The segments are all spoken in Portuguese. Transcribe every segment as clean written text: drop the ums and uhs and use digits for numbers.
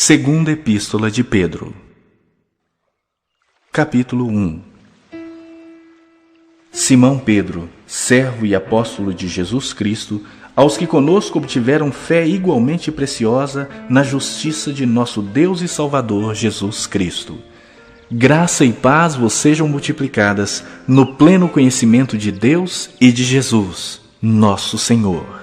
Segunda Epístola de Pedro. Capítulo 1. Simão Pedro, servo e apóstolo de Jesus Cristo, aos que conosco obtiveram fé igualmente preciosa na justiça de nosso Deus e Salvador Jesus Cristo. Graça e paz vos sejam multiplicadas no pleno conhecimento de Deus e de Jesus, nosso Senhor.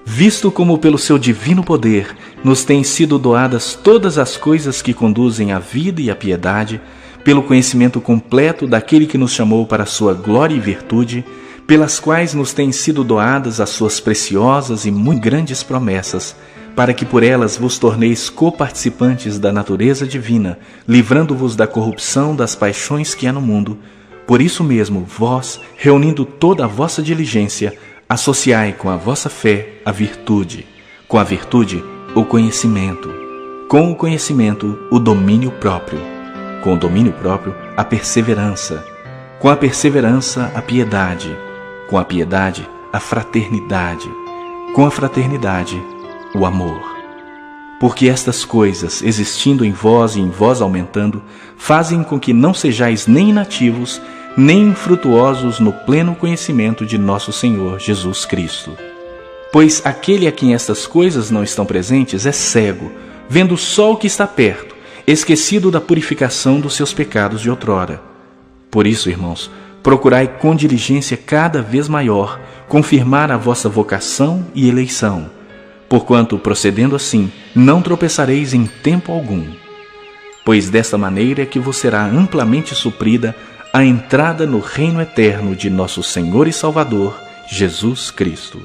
Visto como pelo seu divino poder nos têm sido doadas todas as coisas que conduzem à vida e à piedade, pelo conhecimento completo daquele que nos chamou para a sua glória e virtude, pelas quais nos têm sido doadas as suas preciosas e muito grandes promessas, para que por elas vos torneis coparticipantes da natureza divina, livrando-vos da corrupção das paixões que há no mundo. Por isso mesmo, vós, reunindo toda a vossa diligência, associai com a vossa fé a virtude, com a virtude o conhecimento, com o conhecimento o domínio próprio, com o domínio próprio a perseverança, com a perseverança a piedade, com a piedade a fraternidade, com a fraternidade o amor. Porque estas coisas, existindo em vós e em vós aumentando, fazem com que não sejais nem inativos, nem infrutuosos no pleno conhecimento de nosso Senhor Jesus Cristo. Pois aquele a quem estas coisas não estão presentes é cego, vendo só o que está perto, esquecido da purificação dos seus pecados de outrora. Por isso, irmãos, procurai com diligência cada vez maior confirmar a vossa vocação e eleição, porquanto, procedendo assim, não tropeçareis em tempo algum. Pois desta maneira é que vos será amplamente suprida a entrada no reino eterno de nosso Senhor e Salvador, Jesus Cristo.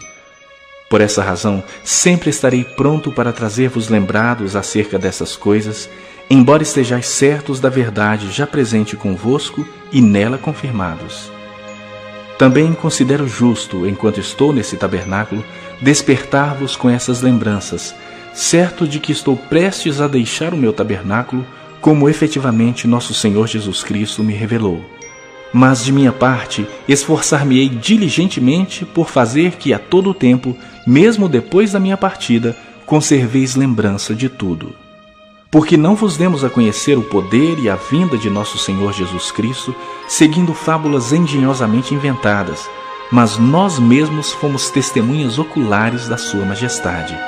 Por essa razão, sempre estarei pronto para trazer-vos lembrados acerca dessas coisas, embora estejais certos da verdade já presente convosco e nela confirmados. Também considero justo, enquanto estou nesse tabernáculo, despertar-vos com essas lembranças, certo de que estou prestes a deixar o meu tabernáculo, como efetivamente nosso Senhor Jesus Cristo me revelou. Mas de minha parte, esforçar-me-ei diligentemente por fazer que a todo tempo, mesmo depois da minha partida, conserveis lembrança de tudo. Porque não vos demos a conhecer o poder e a vinda de nosso Senhor Jesus Cristo, seguindo fábulas engenhosamente inventadas, mas nós mesmos fomos testemunhas oculares da sua majestade,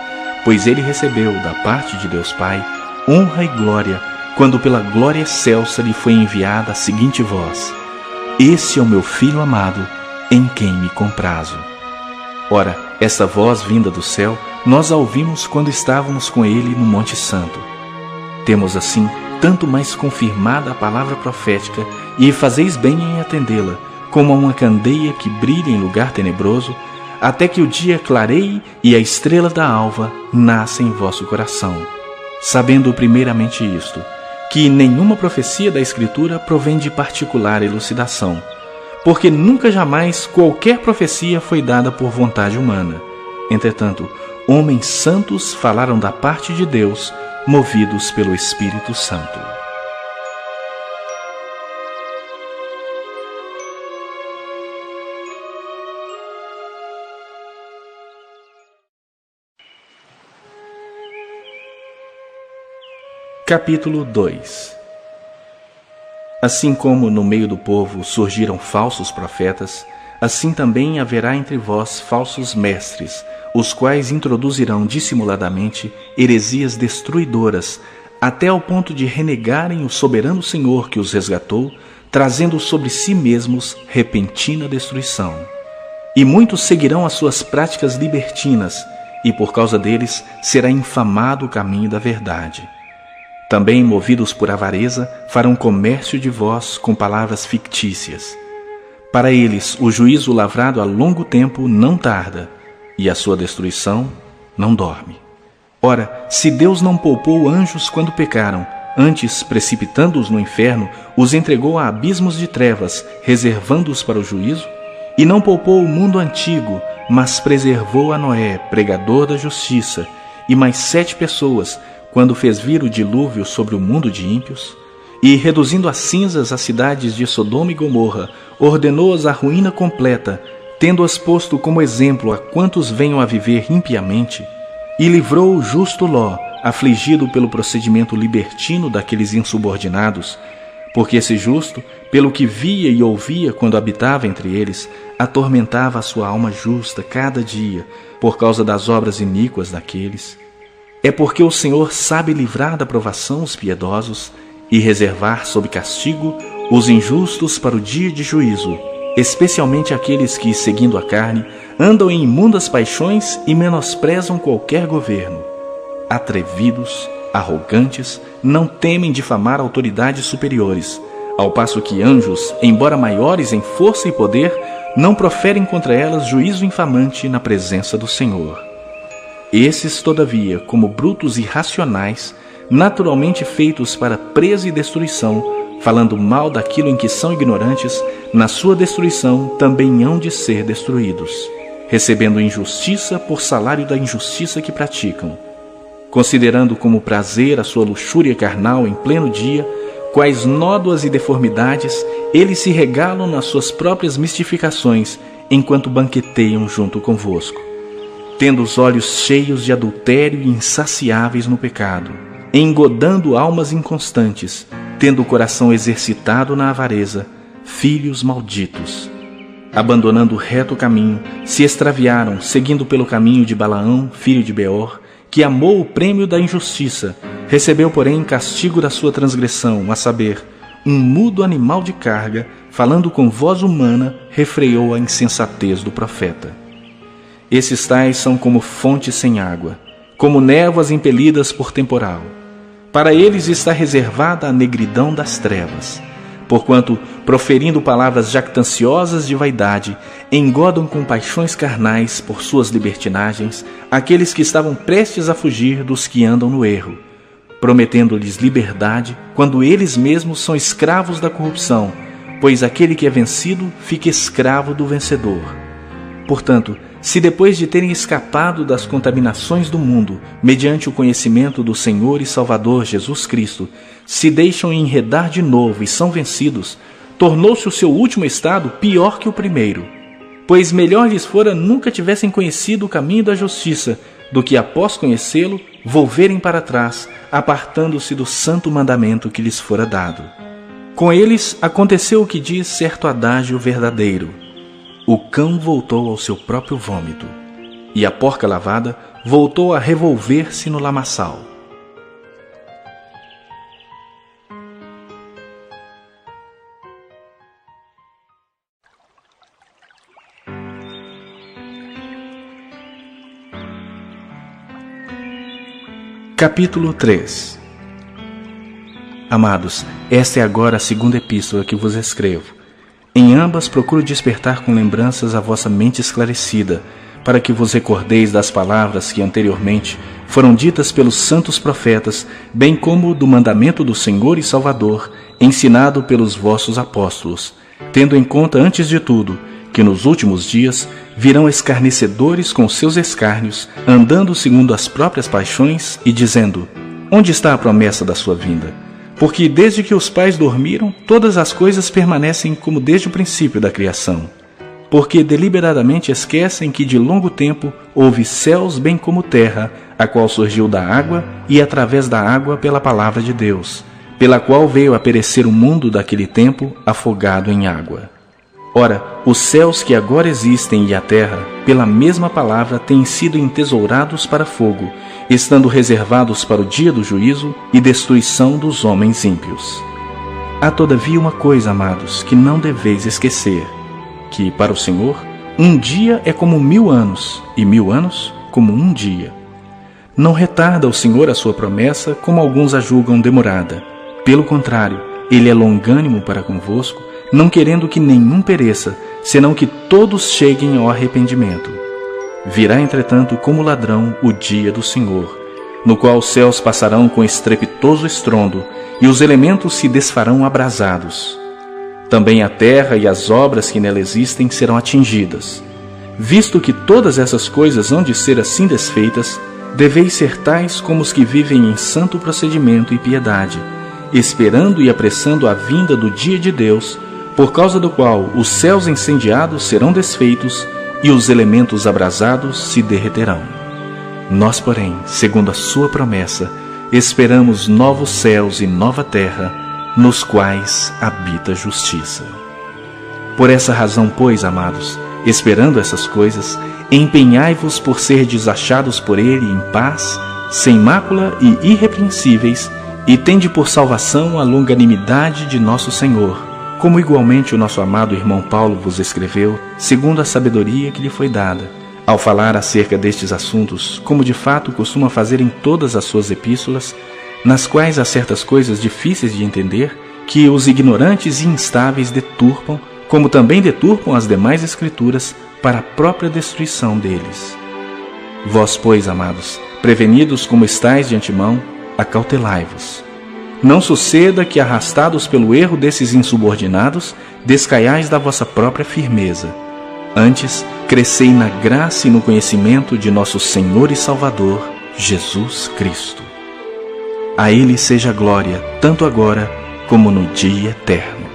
pois ele recebeu, da parte de Deus Pai, honra e glória, quando pela glória excelsa lhe foi enviada a seguinte voz: Esse é o meu Filho amado, em quem me comprazo. Ora, essa voz vinda do céu, nós a ouvimos quando estávamos com ele no Monte Santo. Temos assim tanto mais confirmada a palavra profética, e fazeis bem em atendê-la, como a uma candeia que brilha em lugar tenebroso, até que o dia clareie e a estrela da alva nasça em vosso coração. Sabendo primeiramente isto, que nenhuma profecia da Escritura provém de particular elucidação, porque nunca jamais qualquer profecia foi dada por vontade humana. Entretanto, homens santos falaram da parte de Deus, movidos pelo Espírito Santo. Capítulo 2. Assim como no meio do povo surgiram falsos profetas, assim também haverá entre vós falsos mestres, os quais introduzirão dissimuladamente heresias destruidoras, até ao ponto de renegarem o soberano Senhor que os resgatou, trazendo sobre si mesmos repentina destruição. E muitos seguirão as suas práticas libertinas, e por causa deles será infamado o caminho da verdade. Também, movidos por avareza, farão comércio de vós com palavras fictícias. Para eles, o juízo lavrado há longo tempo não tarda, e a sua destruição não dorme. Ora, se Deus não poupou anjos quando pecaram, antes, precipitando-os no inferno, os entregou a abismos de trevas, reservando-os para o juízo, e não poupou o mundo antigo, mas preservou a Noé, pregador da justiça, e mais 7 pessoas, quando fez vir o dilúvio sobre o mundo de ímpios, e, reduzindo a cinzas as cidades de Sodoma e Gomorra, ordenou-as à ruína completa, tendo-as posto como exemplo a quantos venham a viver impiamente, e livrou o justo Ló, afligido pelo procedimento libertino daqueles insubordinados, porque esse justo, pelo que via e ouvia quando habitava entre eles, atormentava a sua alma justa cada dia, por causa das obras iníquas daqueles. É porque o Senhor sabe livrar da provação os piedosos e reservar sob castigo os injustos para o dia de juízo, especialmente aqueles que, seguindo a carne, andam em imundas paixões e menosprezam qualquer governo. Atrevidos, arrogantes, não temem difamar autoridades superiores, ao passo que anjos, embora maiores em força e poder, não proferem contra elas juízo infamante na presença do Senhor. Esses, todavia, como brutos irracionais, naturalmente feitos para presa e destruição, falando mal daquilo em que são ignorantes, na sua destruição também hão de ser destruídos, recebendo injustiça por salário da injustiça que praticam, considerando como prazer a sua luxúria carnal em pleno dia, quais nódoas e deformidades eles se regalam nas suas próprias mistificações, enquanto banqueteiam junto convosco, tendo os olhos cheios de adultério e insaciáveis no pecado, engodando almas inconstantes, tendo o coração exercitado na avareza, filhos malditos. Abandonando o reto caminho, se extraviaram, seguindo pelo caminho de Balaão, filho de Beor, que amou o prêmio da injustiça, recebeu, porém, castigo da sua transgressão, a saber, um mudo animal de carga, falando com voz humana, refreou a insensatez do profeta. Esses tais são como fontes sem água, como névoas impelidas por temporal. Para eles está reservada a negridão das trevas, porquanto, proferindo palavras jactanciosas de vaidade, engodam com paixões carnais por suas libertinagens aqueles que estavam prestes a fugir dos que andam no erro, prometendo-lhes liberdade quando eles mesmos são escravos da corrupção, pois aquele que é vencido fica escravo do vencedor. Portanto, se depois de terem escapado das contaminações do mundo, mediante o conhecimento do Senhor e Salvador Jesus Cristo, se deixam enredar de novo e são vencidos, tornou-se o seu último estado pior que o primeiro. Pois melhor lhes fora nunca tivessem conhecido o caminho da justiça, do que após conhecê-lo, volverem para trás, apartando-se do santo mandamento que lhes fora dado. Com eles aconteceu o que diz certo adágio verdadeiro: o cão voltou ao seu próprio vômito, e a porca lavada voltou a revolver-se no lamaçal. Capítulo 3. Amados, esta é agora a segunda epístola que vos escrevo. Em ambas procuro despertar com lembranças a vossa mente esclarecida, para que vos recordeis das palavras que anteriormente foram ditas pelos santos profetas, bem como do mandamento do Senhor e Salvador, ensinado pelos vossos apóstolos, tendo em conta, antes de tudo, que nos últimos dias virão escarnecedores com seus escárnios, andando segundo as próprias paixões e dizendo: onde está a promessa da sua vinda? Porque desde que os pais dormiram, todas as coisas permanecem como desde o princípio da criação. Porque deliberadamente esquecem que de longo tempo houve céus bem como terra, a qual surgiu da água e através da água pela palavra de Deus, pela qual veio a perecer o mundo daquele tempo afogado em água. Ora, os céus que agora existem e a terra, pela mesma palavra, têm sido entesourados para fogo, estando reservados para o dia do juízo e destruição dos homens ímpios. Há todavia uma coisa, amados, que não deveis esquecer, que, para o Senhor, um dia é como 1000 anos, e 1000 anos como um dia. Não retarda o Senhor a sua promessa, como alguns a julgam demorada. Pelo contrário, Ele é longânimo para convosco, não querendo que nenhum pereça, senão que todos cheguem ao arrependimento. Virá, entretanto, como ladrão o dia do Senhor, no qual os céus passarão com estrepitoso estrondo, e os elementos se desfarão abrasados. Também a terra e as obras que nela existem serão atingidas. Visto que todas essas coisas hão de ser assim desfeitas, deveis ser tais como os que vivem em santo procedimento e piedade, esperando e apressando a vinda do dia de Deus, por causa do qual os céus incendiados serão desfeitos e os elementos abrasados se derreterão. Nós, porém, segundo a sua promessa, esperamos novos céus e nova terra, nos quais habita a justiça. Por essa razão, pois, amados, esperando essas coisas, empenhai-vos por serdes achados por ele em paz, sem mácula e irrepreensíveis, e tende por salvação a longanimidade de nosso Senhor, como igualmente o nosso amado irmão Paulo vos escreveu, segundo a sabedoria que lhe foi dada, ao falar acerca destes assuntos, como de fato costuma fazer em todas as suas epístolas, nas quais há certas coisas difíceis de entender, que os ignorantes e instáveis deturpam, como também deturpam as demais escrituras, para a própria destruição deles. Vós, pois, amados, prevenidos como estáis de antemão, acautelai-vos. Não suceda que, arrastados pelo erro desses insubordinados, descaiais da vossa própria firmeza. Antes, crescei na graça e no conhecimento de nosso Senhor e Salvador, Jesus Cristo. A Ele seja glória, tanto agora como no dia eterno.